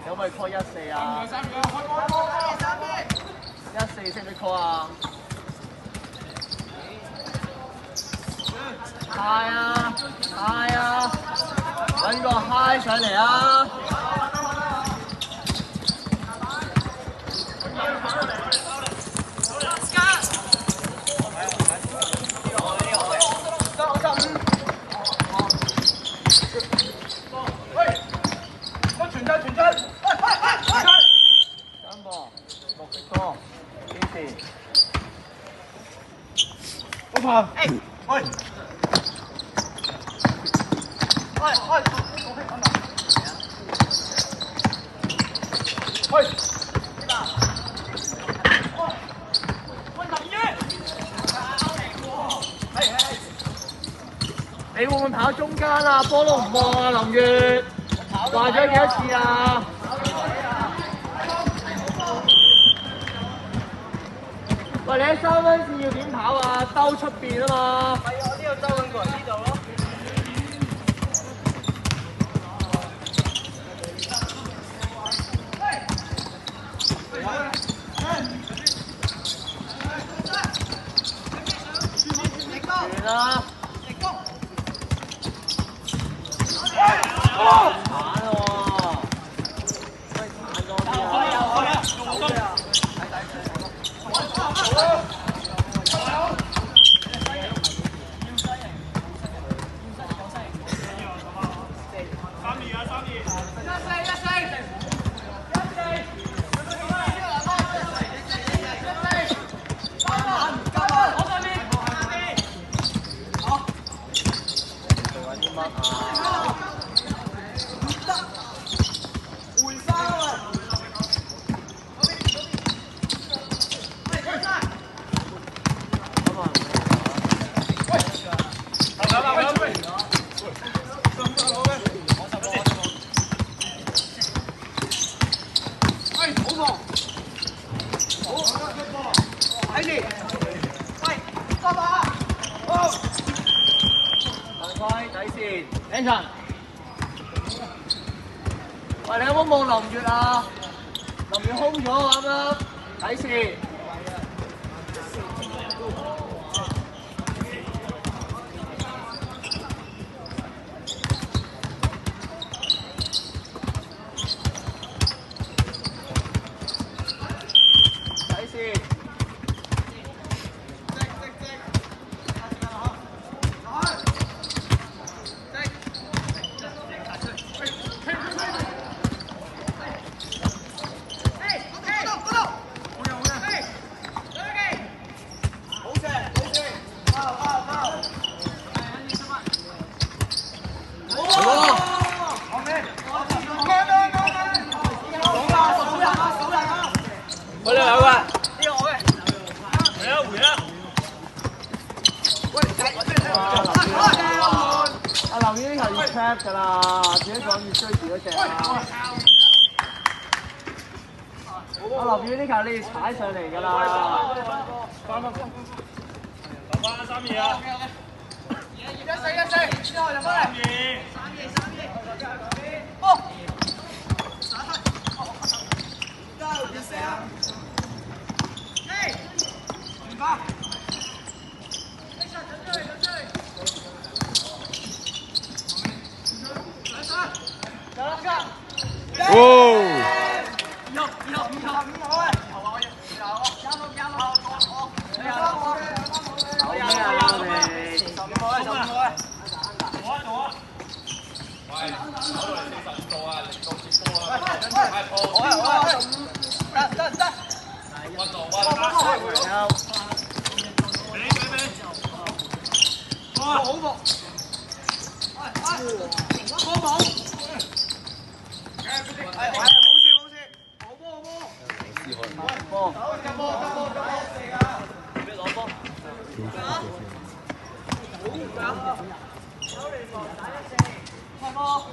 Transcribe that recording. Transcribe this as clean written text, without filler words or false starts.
可唔可以 call 14啊？14識唔識 call 啊？high 啊 high 啊！揾個 high 上嚟啊！你會唔會跑中間啊？波都唔望啊，林月。話咗幾多次啊？喂，你喺3分線要點跑啊？兜出邊啊嘛。係啊，我呢度兜緊過嚟呢度咯。完啦！慘喎！喂，慘多啲啊！頂場！喂，你有冇望林月啊？林月空咗啊，啱啱睇線。睇線。我哋兩個，呢個我嘅，回啊回啊！喂，阿劉宇呢球要 trap 㗎啦，自己講要追住嗰隻啊！阿劉宇呢球你要踩上嚟㗎啦！翻，留翻3-2啊！1-4，之後入翻嚟。3-2，哦！波